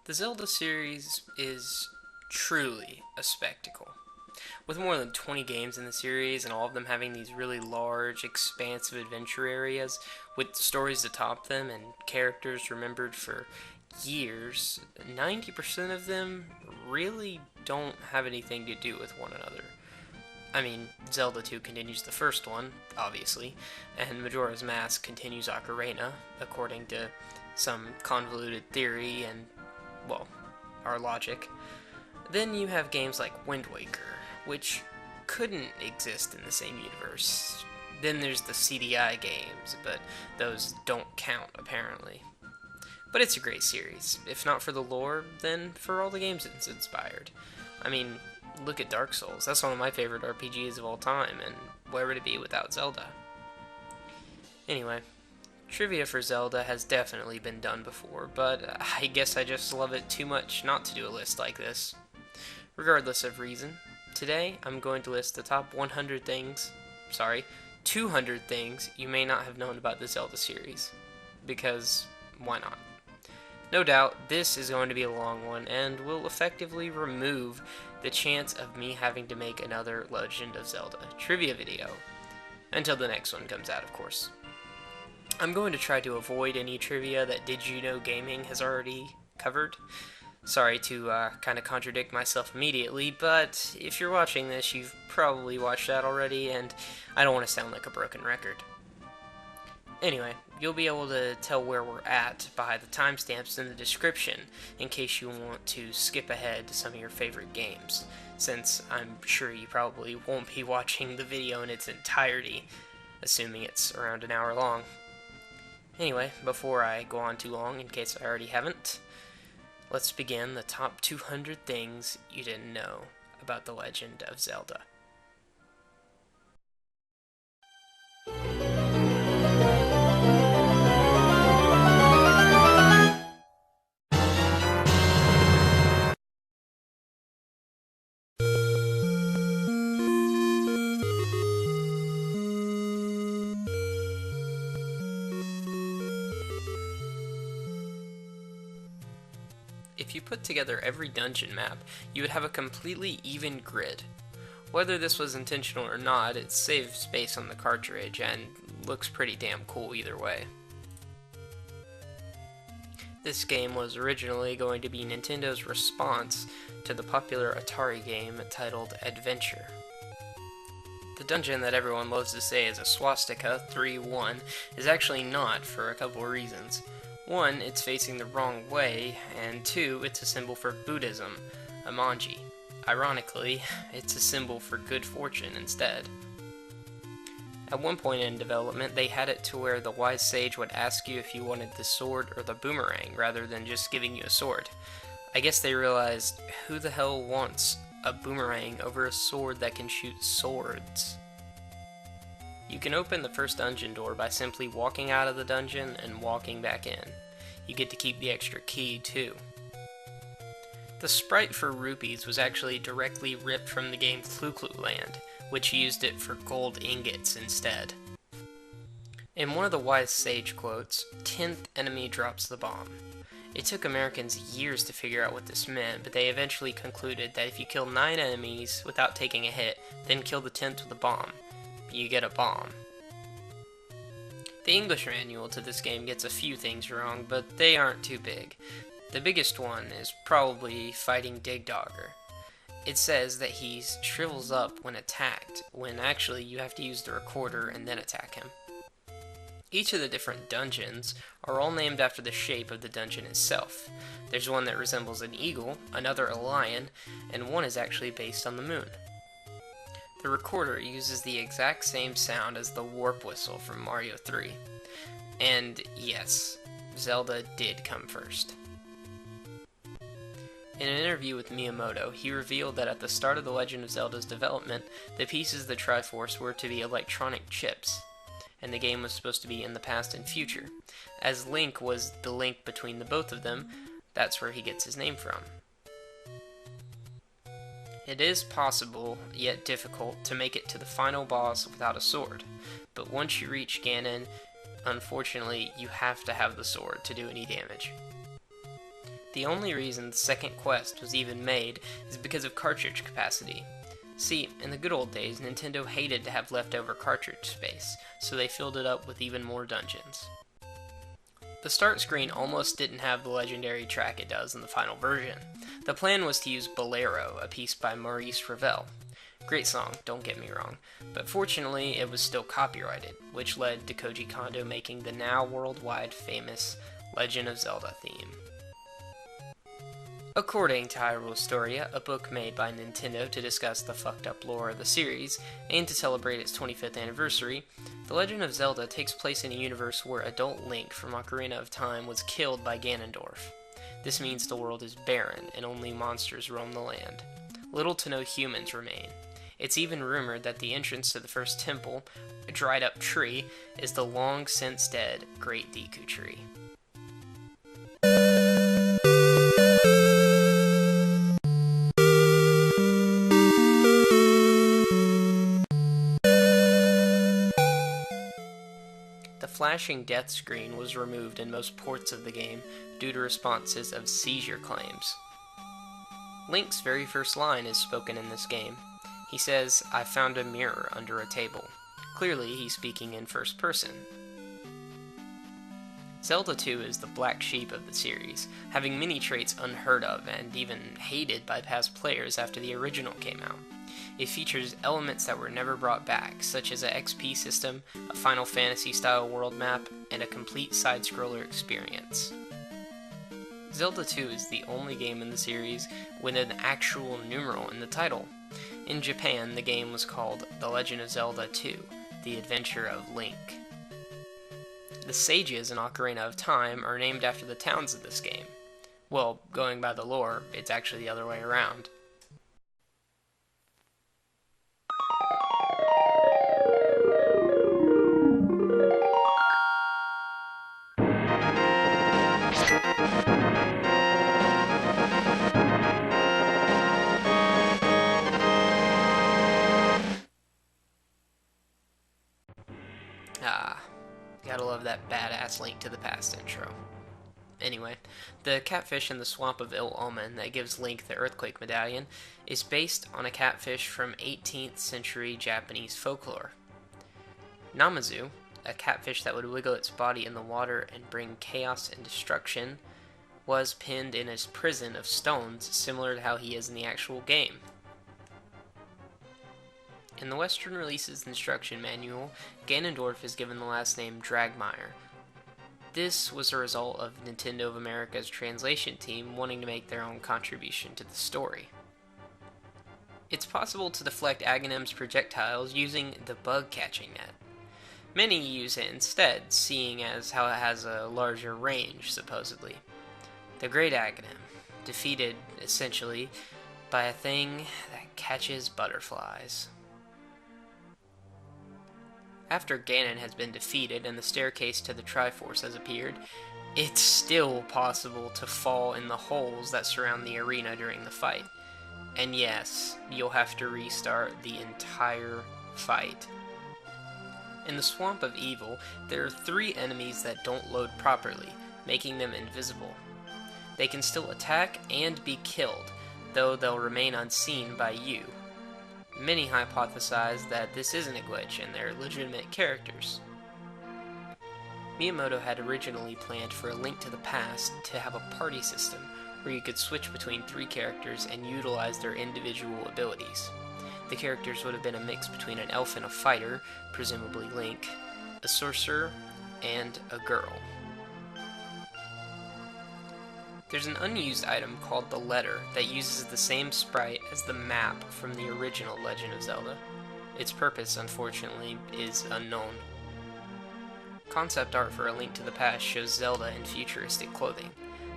The Zelda series is truly a spectacle. With more than 20 games in the series and all of them having these really large, expansive adventure areas with stories to top them and characters remembered for years, 90% of them really don't have anything to do with one another. I mean, Zelda 2 continues the first one, obviously, and Majora's Mask continues Ocarina, according to some convoluted theory and, well, our logic. Then you have games like Wind Waker, which couldn't exist in the same universe. Then there's the CDI games, but those don't count, apparently. But it's a great series. If not for the lore, then for all the games it's inspired. I mean, look at Dark Souls. That's one of my favorite RPGs of all time, and where would it be without Zelda? Anyway, trivia for Zelda has definitely been done before, but I guess I just love it too much not to do a list like this. Regardless of reason, today I'm going to list the top 200 things you may not have known about the Zelda series. Because, why not? No doubt, this is going to be a long one, and will effectively remove the chance of me having to make another Legend of Zelda trivia video. Until the next one comes out, of course. I'm going to try to avoid any trivia that Did You Know Gaming has already covered. Sorry to kind of contradict myself immediately, but if you're watching this, you've probably watched that already, and I don't want to sound like a broken record. Anyway, you'll be able to tell where we're at by the timestamps in the description, in case you want to skip ahead to some of your favorite games, since I'm sure you probably won't be watching the video in its entirety, assuming it's around an hour long. Anyway, before I go on too long, in case I already haven't, let's begin the top 200 things you didn't know about The Legend of Zelda. If you put together every dungeon map, you would have a completely even grid. Whether this was intentional or not, it saves space on the cartridge and looks pretty damn cool either way. This game was originally going to be Nintendo's response to the popular Atari game titled Adventure. The dungeon that everyone loves to say is a swastika, 3-1, is actually not for a couple reasons. One, it's facing the wrong way, and two, it's a symbol for Buddhism, a manji. Ironically, it's a symbol for good fortune instead. At one point in development, they had it to where the wise sage would ask you if you wanted the sword or the boomerang, rather than just giving you a sword. I guess they realized, who the hell wants a boomerang over a sword that can shoot swords? You can open the first dungeon door by simply walking out of the dungeon and walking back in. You get to keep the extra key, too. The sprite for rupees was actually directly ripped from the game Clu Clu Land, which used it for gold ingots instead. In one of the wise sage quotes, 10th enemy drops the bomb. It took Americans years to figure out what this meant, but they eventually concluded that if you kill 9 enemies without taking a hit, then kill the 10th with a bomb, you get a bomb. The English manual to this game gets a few things wrong, but they aren't too big. The biggest one is probably fighting Dig Dogger. It says that he shrivels up when attacked, when actually you have to use the recorder and then attack him. Each of the different dungeons are all named after the shape of the dungeon itself. There's one that resembles an eagle, another a lion, and one is actually based on the moon. The recorder uses the exact same sound as the warp whistle from Mario 3. And yes, Zelda did come first. In an interview with Miyamoto, he revealed that at the start of The Legend of Zelda's development, the pieces of the Triforce were to be electronic chips, and the game was supposed to be in the past and future. As Link was the link between the both of them, that's where he gets his name from. It is possible, yet difficult, to make it to the final boss without a sword, but once you reach Ganon, unfortunately, you have to have the sword to do any damage. The only reason the second quest was even made is because of cartridge capacity. See, in the good old days, Nintendo hated to have leftover cartridge space, so they filled it up with even more dungeons. The start screen almost didn't have the legendary track it does in the final version. The plan was to use Bolero, a piece by Maurice Ravel. Great song, don't get me wrong, but fortunately it was still copyrighted, which led to Koji Kondo making the now worldwide famous Legend of Zelda theme. According to Hyrule Historia, a book made by Nintendo to discuss the fucked up lore of the series, and to celebrate its 25th anniversary, The Legend of Zelda takes place in a universe where adult Link from Ocarina of Time was killed by Ganondorf. This means the world is barren, and only monsters roam the land. Little to no humans remain. It's even rumored that the entrance to the first temple, a dried up tree, is the long since dead Great Deku Tree. The flashing death screen was removed in most ports of the game due to responses of seizure claims. Link's very first line is spoken in this game. He says, "I found a mirror under a table." Clearly, he's speaking in first person. Zelda 2 is the black sheep of the series, having many traits unheard of and even hated by past players after the original came out. It features elements that were never brought back, such as a XP system, a Final Fantasy-style world map, and a complete side-scroller experience. Zelda 2 is the only game in the series with an actual numeral in the title. In Japan, the game was called The Legend of Zelda 2, The Adventure of Link. The sages in Ocarina of Time are named after the towns of this game. Well, going by the lore, it's actually the other way around. Gotta love that badass Link to the Past intro. Anyway, the catfish in the Swamp of Ill Omen that gives Link the Earthquake Medallion is based on a catfish from 18th century Japanese folklore. Namazu, a catfish that would wiggle its body in the water and bring chaos and destruction, was pinned in his prison of stones, similar to how he is in the actual game. In the Western release's instruction manual, Ganondorf is given the last name Dragmire. This was a result of Nintendo of America's translation team wanting to make their own contribution to the story. It's possible to deflect Aghanim's projectiles using the bug-catching net. Many use it instead, seeing as how it has a larger range, supposedly. The Great Aghanim, defeated, essentially, by a thing that catches butterflies. After Ganon has been defeated and the staircase to the Triforce has appeared, it's still possible to fall in the holes that surround the arena during the fight. And yes, you'll have to restart the entire fight. In the Swamp of Evil, there are 3 enemies that don't load properly, making them invisible. They can still attack and be killed, though they'll remain unseen by you. Many hypothesize that this isn't a glitch and they're legitimate characters. Miyamoto had originally planned for A Link to the Past to have a party system where you could switch between 3 characters and utilize their individual abilities. The characters would have been a mix between an elf and a fighter, presumably Link, a sorcerer, and a girl. There's an unused item called the Letter that uses the same sprite as the map from the original Legend of Zelda. Its purpose, unfortunately, is unknown. Concept art for A Link to the Past shows Zelda in futuristic clothing.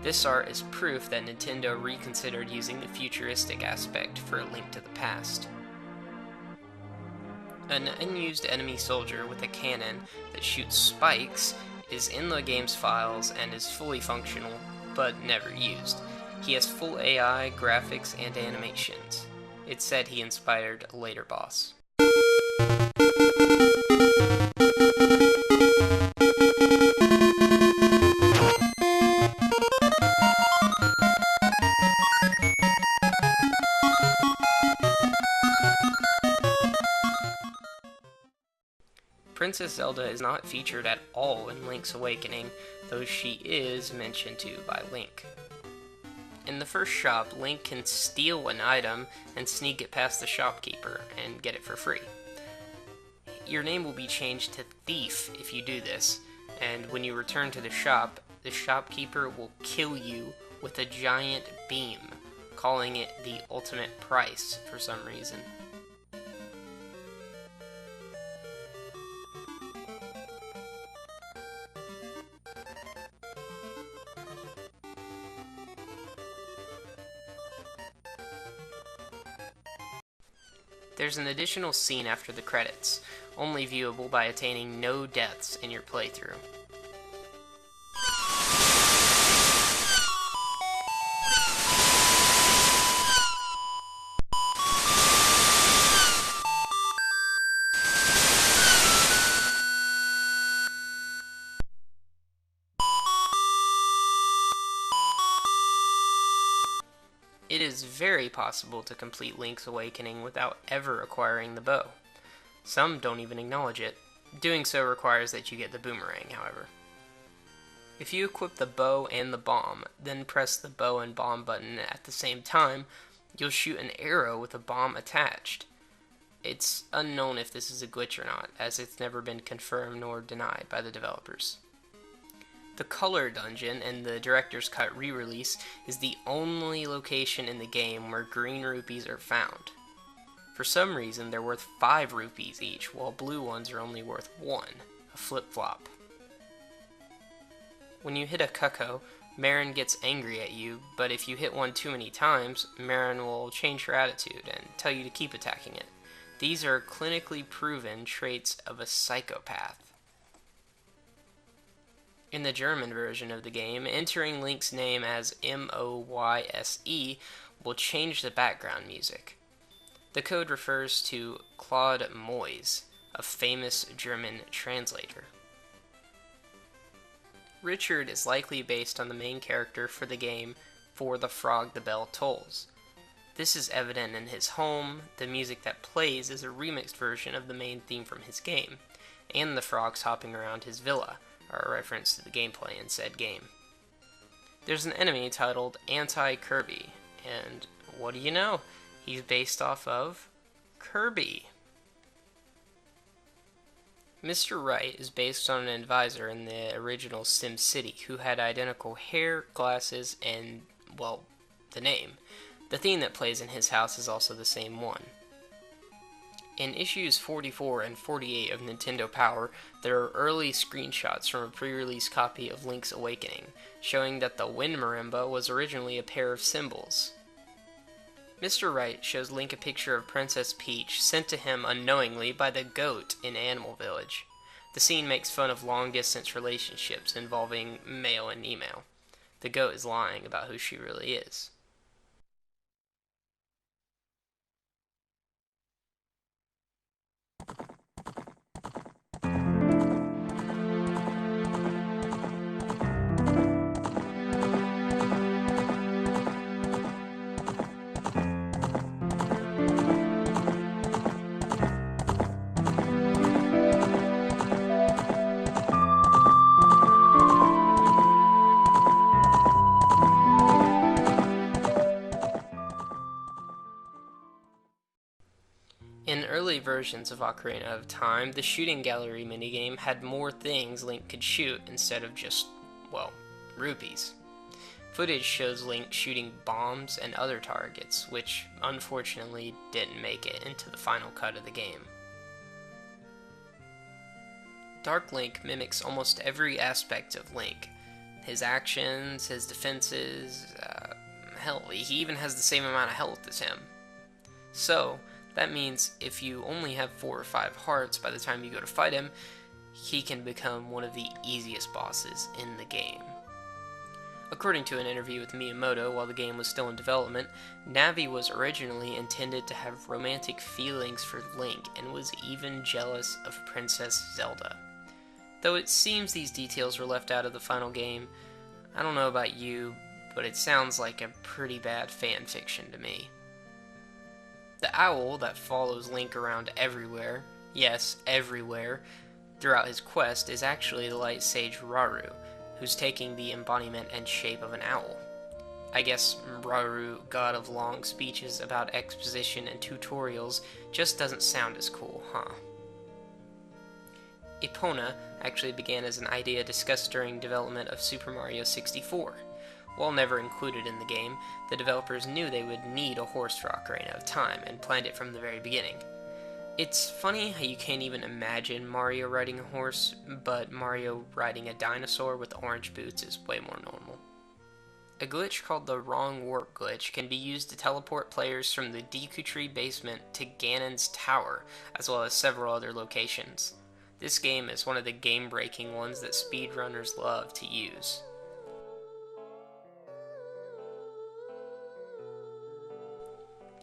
This art is proof that Nintendo reconsidered using the futuristic aspect for A Link to the Past. An unused enemy soldier with a cannon that shoots spikes is in the game's files and is fully functional, but never used. He has full AI, graphics, and animations. It's said he inspired a later boss. Princess Zelda is not featured at all in Link's Awakening, though she is mentioned to by Link. In the first shop, Link can steal an item and sneak it past the shopkeeper and get it for free. Your name will be changed to Thief if you do this, and when you return to the shopkeeper will kill you with a giant beam, calling it the ultimate price for some reason. There's an additional scene after the credits, only viewable by attaining no deaths in your playthrough. It is very possible to complete Link's Awakening without ever acquiring the bow. Some don't even acknowledge it. Doing so requires that you get the boomerang, however. If you equip the bow and the bomb, then press the bow and bomb button at the same time, you'll shoot an arrow with a bomb attached. It's unknown if this is a glitch or not, as it's never been confirmed nor denied by the developers. The Color Dungeon in the Director's Cut re-release is the only location in the game where green rupees are found. For some reason, they're worth 5 rupees each, while blue ones are only worth 1, a flip-flop. When you hit a cucko, Marin gets angry at you, but if you hit one too many times, Marin will change her attitude and tell you to keep attacking it. These are clinically proven traits of a psychopath. In the German version of the game, entering Link's name as Moyse will change the background music. The code refers to Claude Moyse, a famous German translator. Richard is likely based on the main character for the game For the Frog the Bell Tolls. This is evident in his home. The music that plays is a remixed version of the main theme from his game, and the frogs hopping around his villa are a reference to the gameplay in said game. There's an enemy titled Anti-Kirby, and what do you know? He's based off of Kirby. Mr. Wright is based on an advisor in the original SimCity who had identical hair, glasses, and, well, the name. The theme that plays in his house is also the same one. In issues 44 and 48 of Nintendo Power, there are early screenshots from a pre-release copy of Link's Awakening, showing that the wind marimba was originally a pair of cymbals. Mr. Wright shows Link a picture of Princess Peach sent to him unknowingly by the goat in Animal Village. The scene makes fun of long-distance relationships involving male and female. The goat is lying about who she really is. In early versions of Ocarina of Time, the shooting gallery minigame had more things Link could shoot instead of just, well, rupees. Footage shows Link shooting bombs and other targets, which unfortunately didn't make it into the final cut of the game. Dark Link mimics almost every aspect of Link. His actions, his defenses, hell, he even has the same amount of health as him. So, that means if you only have 4 or 5 hearts by the time you go to fight him, he can become one of the easiest bosses in the game. According to an interview with Miyamoto while the game was still in development, Navi was originally intended to have romantic feelings for Link and was even jealous of Princess Zelda. Though it seems these details were left out of the final game, I don't know about you, but it sounds like a pretty bad fan fiction to me. The owl that follows Link around everywhere, yes, everywhere, throughout his quest is actually the light sage Rauru, who's taking the embodiment and shape of an owl. I guess Rauru, god of long speeches about exposition and tutorials, just doesn't sound as cool, huh? Epona actually began as an idea discussed during development of Super Mario 64. While never included in the game, the developers knew they would need a horse for Ocarina of Time and planned it from the very beginning. It's funny how you can't even imagine Mario riding a horse, but Mario riding a dinosaur with orange boots is way more normal. A glitch called the Wrong Warp glitch can be used to teleport players from the Deku Tree basement to Ganon's tower, as well as several other locations. This game is one of the game-breaking ones that speedrunners love to use.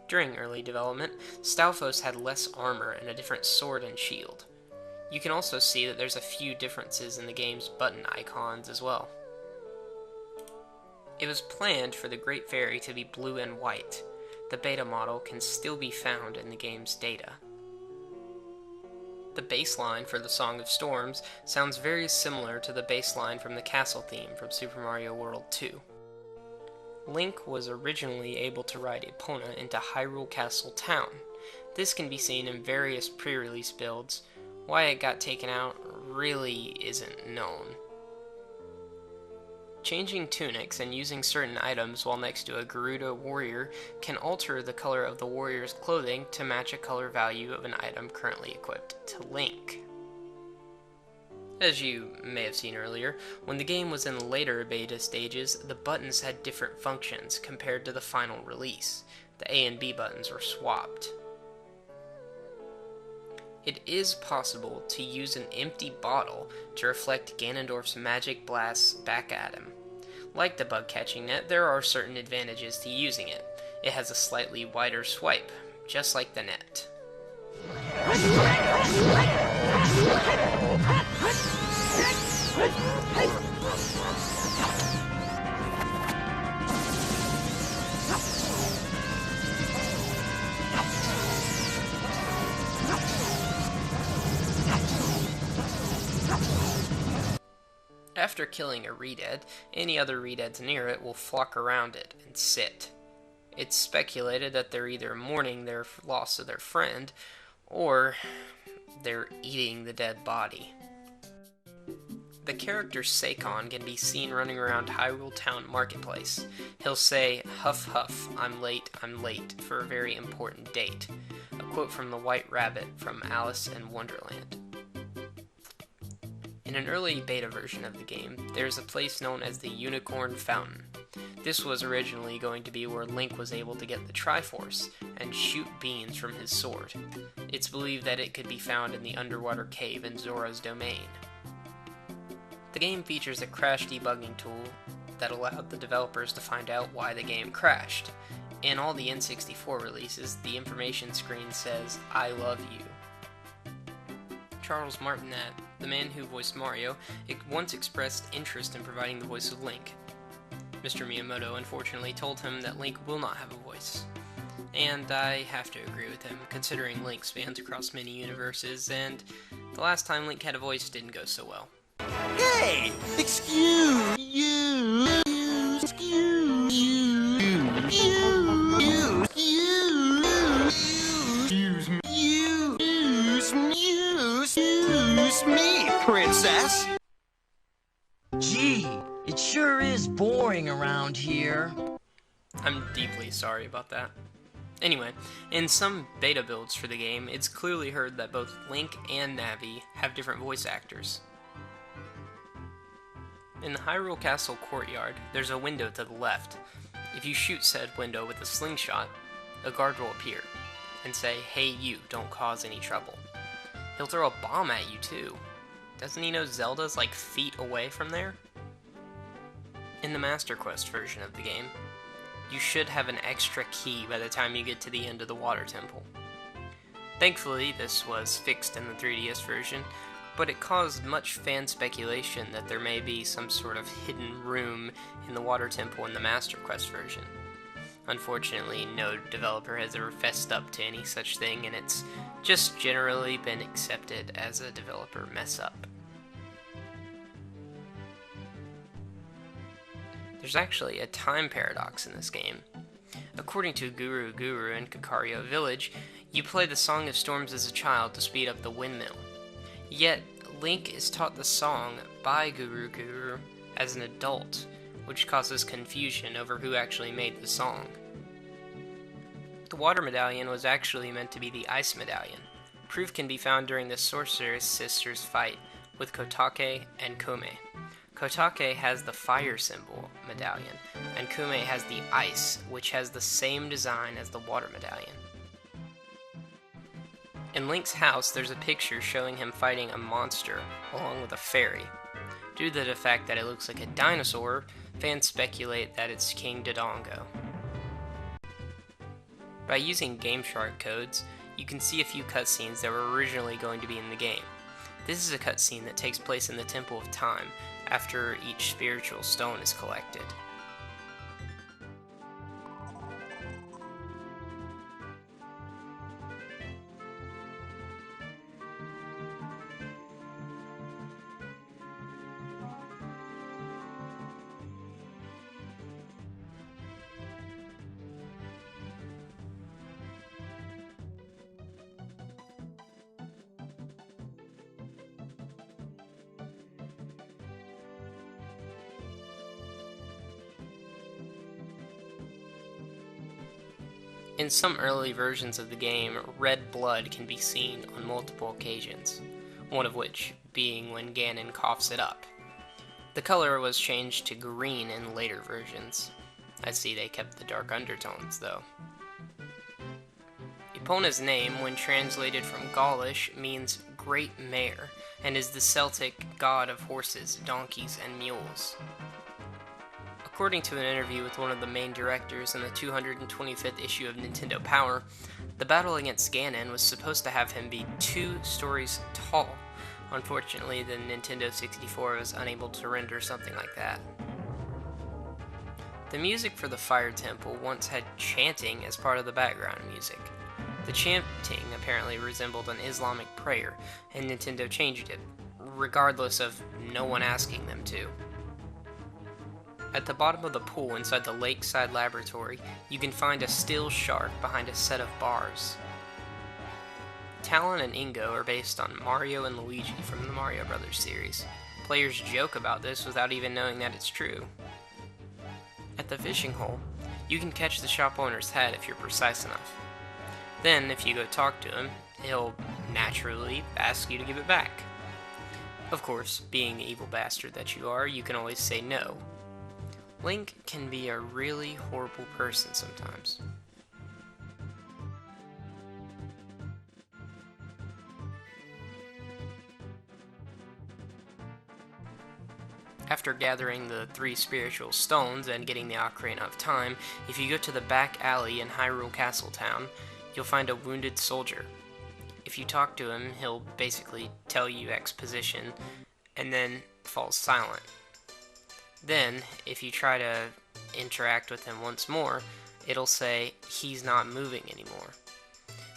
During early development, Stalfos had less armor and a different sword and shield. You can also see that there's a few differences in the game's button icons as well. It was planned for the Great Fairy to be blue and white. The beta model can still be found in the game's data. The bassline for the Song of Storms sounds very similar to the bassline from the castle theme from Super Mario World 2. Link was originally able to ride Epona into Hyrule Castle Town. This can be seen in various pre-release builds. Why it got taken out really isn't known. Changing tunics and using certain items while next to a Garuda warrior can alter the color of the warrior's clothing to match a color value of an item currently equipped to Link. As you may have seen earlier, when the game was in later beta stages, the buttons had different functions compared to the final release. The A and B buttons were swapped. It is possible to use an empty bottle to reflect Ganondorf's magic blasts back at him. Like the bug catching net, there are certain advantages to using it. It has a slightly wider swipe, just like the net. After killing a Redead, any other Redeads near it will flock around it and sit. It's speculated that they're either mourning their loss of their friend, or they're eating the dead body. The character Sakon can be seen running around Hyrule Town Marketplace. He'll say, "Huff huff, I'm late, for a very important date." A quote from the White Rabbit from Alice in Wonderland. In an early beta version of the game, there's a place known as the Unicorn Fountain. This was originally going to be where Link was able to get the Triforce and shoot beans from his sword. It's believed that it could be found in the underwater cave in Zora's domain. The game features a crash debugging tool that allowed the developers to find out why the game crashed. In all the N64 releases, the information screen says, "I love you." Charles Martinet, the man who voiced Mario, once expressed interest in providing the voice of Link. Mr. Miyamoto unfortunately told him that Link will not have a voice. And I have to agree with him, considering Link spans across many universes, and the last time Link had a voice didn't go so well. Hey! Excuse you! Excuse me, princess! Gee, it sure is boring around here. I'm deeply sorry about that. Anyway, in some beta builds for the game, it's clearly heard that both Link and Navi have different voice actors. In the Hyrule Castle courtyard, there's a window to the left. If you shoot said window with a slingshot, a guard will appear and say, "Hey you, don't cause any trouble." He'll throw a bomb at you too. Doesn't he know Zelda's like feet away from there? In the Master Quest version of the game, you should have an extra key by the time you get to the end of the Water Temple. Thankfully, this was fixed in the 3DS version, but it caused much fan speculation that there may be some sort of hidden room in the Water Temple in the Master Quest version. Unfortunately, no developer has ever fessed up to any such thing, and it's just generally been accepted as a developer mess-up. There's actually a time paradox in this game. According to Guru Guru in Kakario Village, you play the Song of Storms as a child to speed up the windmill. Yet, Link is taught the song by Guru Guru as an adult, which causes confusion over who actually made the song. The water medallion was actually meant to be the ice medallion. Proof can be found during the Sorceress Sisters fight with Kotake and Kume. Kotake has the fire symbol medallion, and Kume has the ice, which has the same design as the water medallion. In Link's house, there's a picture showing him fighting a monster along with a fairy. Due to the fact that it looks like a dinosaur, fans speculate that it's King Dodongo. By using GameShark codes, you can see a few cutscenes that were originally going to be in the game. This is a cutscene that takes place in the Temple of Time, after each spiritual stone is collected. In some early versions of the game, red blood can be seen on multiple occasions, one of which being when Ganon coughs it up. The color was changed to green in later versions. I see they kept the dark undertones, though. Epona's name, when translated from Gaulish, means Great Mare, and is the Celtic god of horses, donkeys, and mules. According to an interview with one of the main directors in the 225th issue of Nintendo Power, the battle against Ganon was supposed to have him be 2 stories tall. Unfortunately, the Nintendo 64 was unable to render something like that. The music for the Fire Temple once had chanting as part of the background music. The chanting apparently resembled an Islamic prayer, and Nintendo changed it, regardless of no one asking them to. At the bottom of the pool inside the lakeside laboratory, you can find a still shark behind a set of bars. Talon and Ingo are based on Mario and Luigi from the Mario Brothers series. Players joke about this without even knowing that it's true. At the fishing hole, you can catch the shop owner's hat if you're precise enough. Then, if you go talk to him, he'll naturally ask you to give it back. Of course, being the evil bastard that you are, you can always say no. Link can be a really horrible person sometimes. After gathering the 3 spiritual stones and getting the Ocarina of Time, if you go to the back alley in Hyrule Castle Town, you'll find a wounded soldier. If you talk to him, he'll basically tell you exposition, and then falls silent. Then, if you try to interact with him once more, it'll say, he's not moving anymore.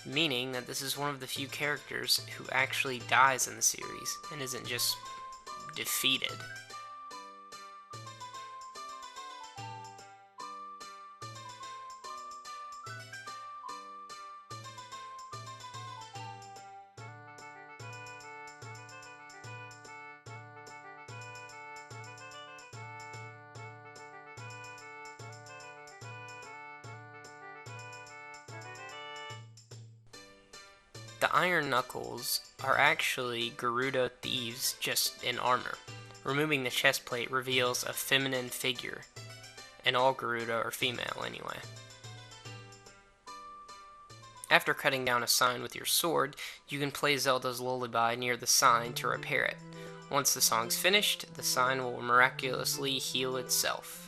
Meaning that this is one of the few characters who actually dies in the series, and isn't just defeated. The Iron Knuckles are actually Gerudo thieves just in armor. Removing the chest plate reveals a feminine figure, and all Gerudo are female anyway. After cutting down a sign with your sword, you can play Zelda's Lullaby near the sign to repair it. Once the song's finished, the sign will miraculously heal itself.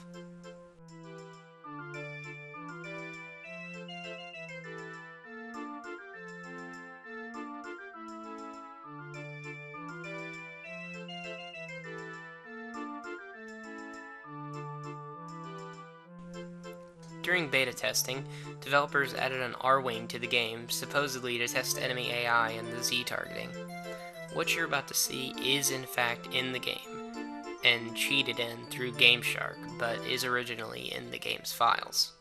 During beta testing, developers added an R-wing to the game, supposedly to test enemy AI and the Z targeting. What you're about to see is in fact in the game, and cheated in through GameShark, but is originally in the game's files.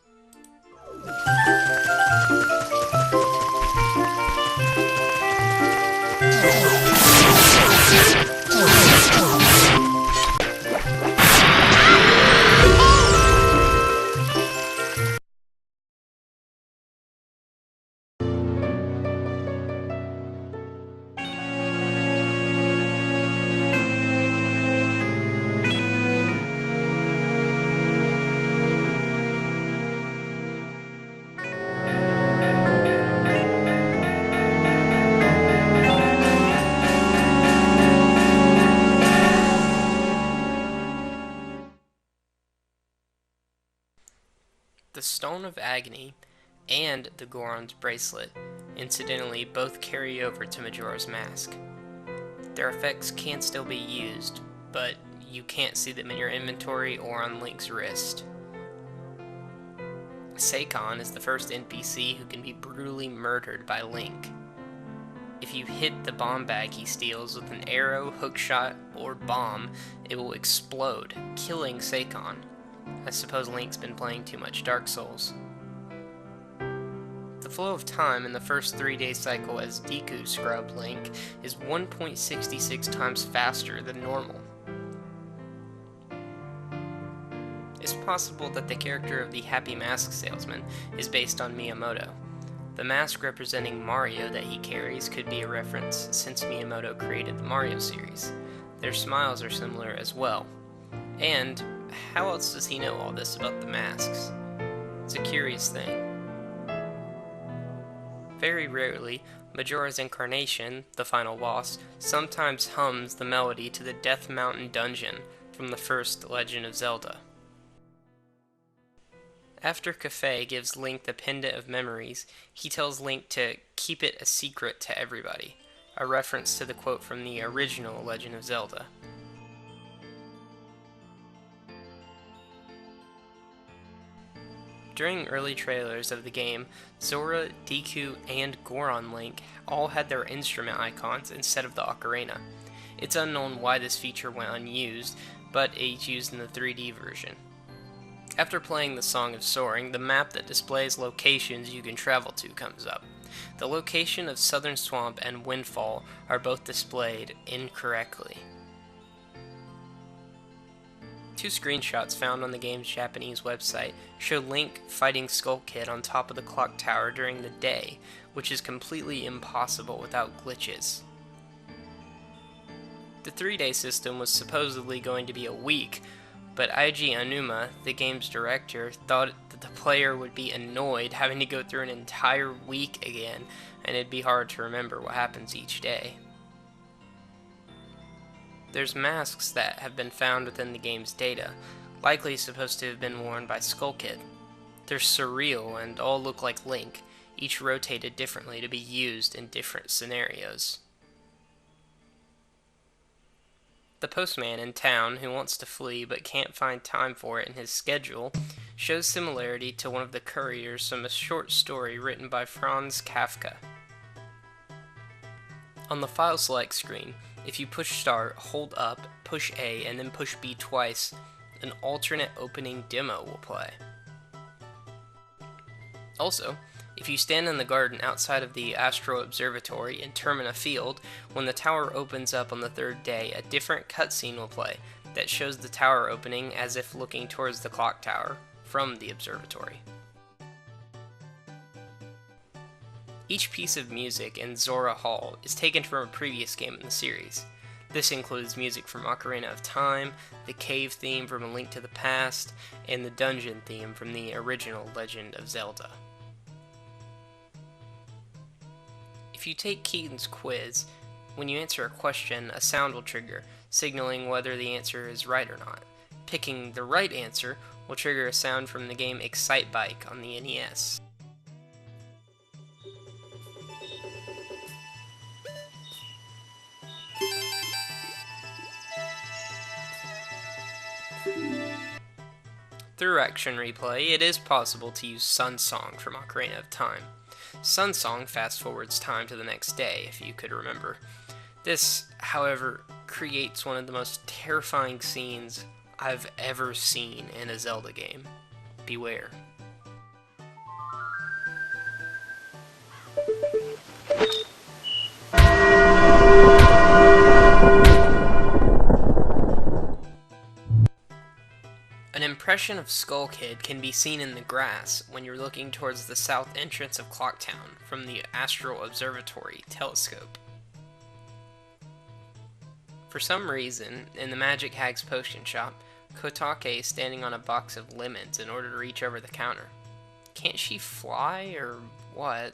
The Stone of Agony and the Goron's Bracelet, incidentally, both carry over to Majora's Mask. Their effects can still be used, but you can't see them in your inventory or on Link's wrist. Seikon is the first NPC who can be brutally murdered by Link. If you hit the bomb bag he steals with an arrow, hookshot, or bomb, it will explode, killing Seikon. I suppose Link's been playing too much Dark Souls. The flow of time in the first 3-day cycle as Deku scrubbed Link is 1.66 times faster than normal. It's possible that the character of the Happy Mask Salesman is based on Miyamoto. The mask representing Mario that he carries could be a reference, since Miyamoto created the Mario series. Their smiles are similar as well. And how else does he know all this about the masks? It's a curious thing. Very rarely, Majora's Incarnation, the final boss, sometimes hums the melody to the Death Mountain dungeon from the first Legend of Zelda. After Kafei gives Link the Pendant of Memories, he tells Link to keep it a secret to everybody, a reference to the quote from the original Legend of Zelda. During early trailers of the game, Zora, Deku, and Goron Link all had their instrument icons instead of the ocarina. It's unknown why this feature went unused, but it's used in the 3D version. After playing the Song of Soaring, the map that displays locations you can travel to comes up. The location of Southern Swamp and Windfall are both displayed incorrectly. 2 screenshots found on the game's Japanese website show Link fighting Skull Kid on top of the clock tower during the day, which is completely impossible without glitches. The 3-day system was supposedly going to be a week, but Eiji Aonuma, the game's director, thought that the player would be annoyed having to go through an entire week again, and it'd be hard to remember what happens each day. There's masks that have been found within the game's data, likely supposed to have been worn by Skull Kid. They're surreal and all look like Link, each rotated differently to be used in different scenarios. The postman in town who wants to flee but can't find time for it in his schedule shows similarity to one of the couriers from a short story written by Franz Kafka. On the file select screen, if you push start, hold up, push A, and then push B twice, an alternate opening demo will play. Also, if you stand in the garden outside of the Astro Observatory in Termina Field, when the tower opens up on the 3rd day, a different cutscene will play that shows the tower opening as if looking towards the clock tower from the observatory. Each piece of music in Zora Hall is taken from a previous game in the series. This includes music from Ocarina of Time, the cave theme from A Link to the Past, and the dungeon theme from the original Legend of Zelda. If you take Keaton's quiz, when you answer a question, a sound will trigger, signaling whether the answer is right or not. Picking the right answer will trigger a sound from the game Excitebike on the NES. Through action replay, it is possible to use Sun Song from Ocarina of Time. Sun Song fast forwards time to the next day, if you could remember. This, however, creates one of the most terrifying scenes I've ever seen in a Zelda game. Beware. An impression of Skull Kid can be seen in the grass when you're looking towards the south entrance of Clocktown from the Astral Observatory telescope. For some reason, in the Magic Hag's potion shop, Kotake is standing on a box of lemons in order to reach over the counter. Can't she fly, or what?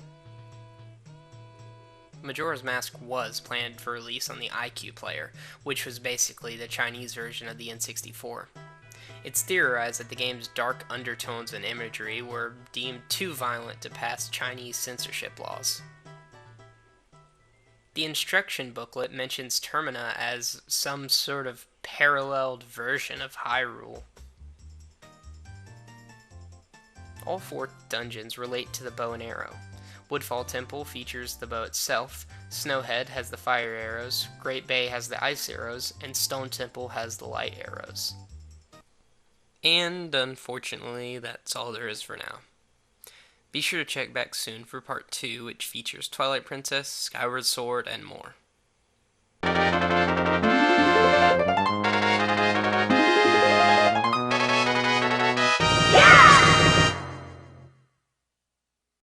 Majora's Mask was planned for release on the iQ player, which was basically the Chinese version of the N64. It's theorized that the game's dark undertones and imagery were deemed too violent to pass Chinese censorship laws. The instruction booklet mentions Termina as some sort of paralleled version of Hyrule. All 4 dungeons relate to the bow and arrow. Woodfall Temple features the bow itself, Snowhead has the fire arrows, Great Bay has the ice arrows, and Stone Temple has the light arrows. And unfortunately, that's all there is for now. Be sure to check back soon for part 2, which features Twilight Princess, Skyward Sword, and more.